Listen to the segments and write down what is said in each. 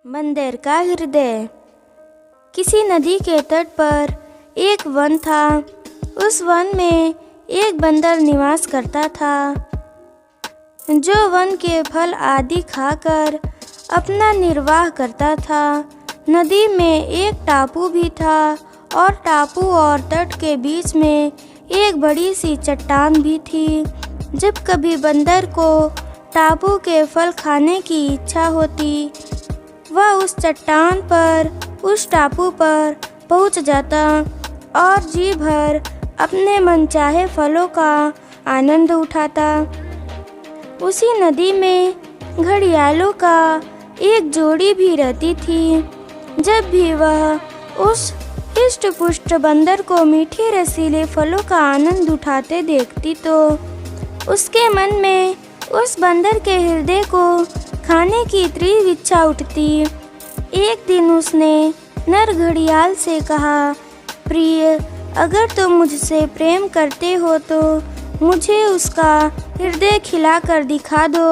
बंदर का हृदय। किसी नदी के तट पर एक वन था। उस वन में एक बंदर निवास करता था, जो वन के फल आदि खाकर अपना निर्वाह करता था। नदी में एक टापू भी था और टापू और तट के बीच में एक बड़ी सी चट्टान भी थी। जब कभी बंदर को टापू के फल खाने की इच्छा होती, वह उस चट्टान पर, उस टापू पर पहुंच जाता और जी भर अपने मनचाहे फलों का आनंद उठाता। उसी नदी में घड़ियालों का एक जोड़ी भी रहती थी। जब भी वह उस हिष्ट-पुष्ट बंदर को मीठे रसीले फलों का आनंद उठाते देखती, तो उसके मन में उस बंदर के हृदय को खाने की तीव्र इच्छा उठती। एक दिन उसने नर घड़ियाल से कहा, प्रिय, अगर तुम मुझसे प्रेम करते हो तो मुझे उसका हृदय खिलाकर दिखा दो।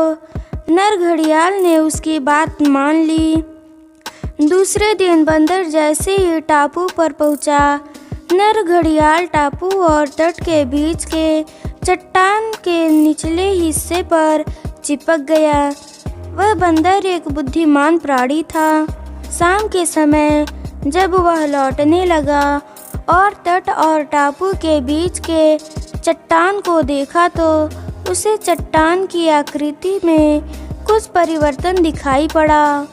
नर घड़ियाल ने उसकी बात मान ली। दूसरे दिन बंदर जैसे ही टापू पर पहुंचा, नर घड़ियाल टापू और तट के बीच के चट्टान के निचले हिस्से पर चिपक गया। वह बंदर एक बुद्धिमान प्राणी था। शाम के समय जब वह लौटने लगा और तट और टापू के बीच के चट्टान को देखा, तो उसे चट्टान की आकृति में कुछ परिवर्तन दिखाई पड़ा।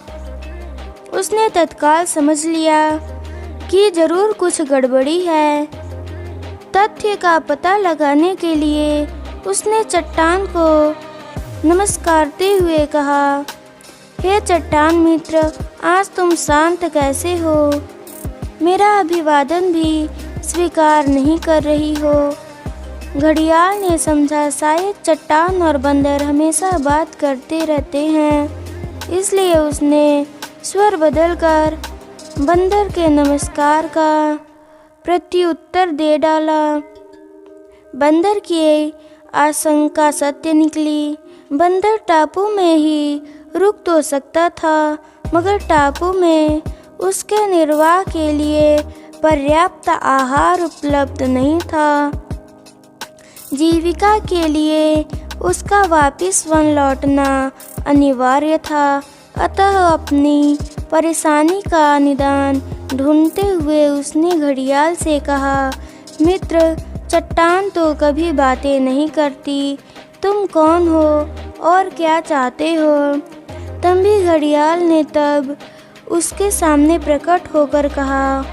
उसने तत्काल समझ लिया कि जरूर कुछ गड़बड़ी है। तथ्य का पता लगाने के लिए उसने चट्टान को नमस्कारते हुए कहा, हे चट्टान मित्र, आज तुम शांत कैसे हो? मेरा अभिवादन भी स्वीकार नहीं कर रही हो। घड़ियाल ने समझा, शायद चट्टान और बंदर हमेशा बात करते रहते हैं, इसलिए उसने स्वर बदलकर बंदर के नमस्कार का प्रत्युत्तर दे डाला। बंदर की आशंका सत्य निकली। बंदर टापू में ही रुक तो सकता था, मगर टापू में उसके निर्वाह के लिए पर्याप्त आहार उपलब्ध नहीं था। जीविका के लिए उसका वापस वन लौटना अनिवार्य था। अतः अपनी परेशानी का निदान ढूंढते हुए उसने घड़ियाल से कहा, मित्र, चट्टान तो कभी बातें नहीं करती। तुम कौन हो और क्या चाहते हो? तंबी घड़ियाल ने तब उसके सामने प्रकट होकर कहा,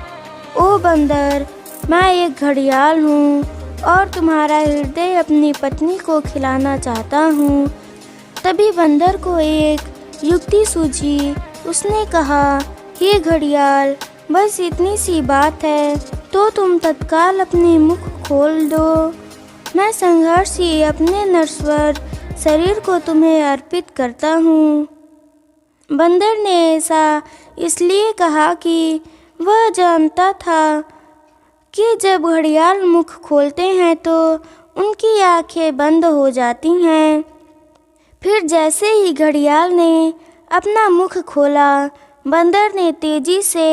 ओ बंदर, मैं एक घड़ियाल हूँ और तुम्हारा हृदय अपनी पत्नी को खिलाना चाहता हूँ। तभी बंदर को एक युक्ति सूझी। उसने कहा, हे घड़ियाल, बस इतनी सी बात है तो तुम तत्काल अपने मुख खोल दो। मैं संघर्ष ही अपने नश्वर शरीर को तुम्हें अर्पित करता हूँ। बंदर ने ऐसा इसलिए कहा कि वह जानता था कि जब घड़ियाल मुख खोलते हैं तो उनकी आंखें बंद हो जाती हैं। फिर जैसे ही घड़ियाल ने अपना मुख खोला, बंदर ने तेजी से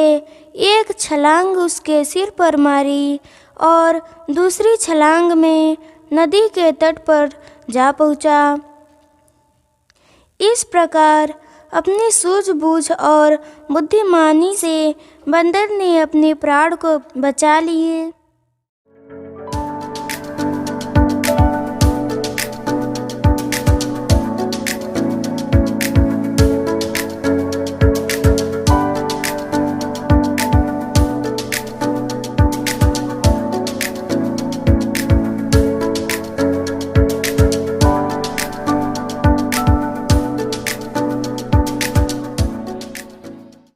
एक छलांग उसके सिर पर मारी और दूसरी छलांग में नदी के तट पर जा पहुंचा। इस प्रकार अपनी सूझबूझ और बुद्धिमानी से बंदर ने अपने प्राण को बचा लिए।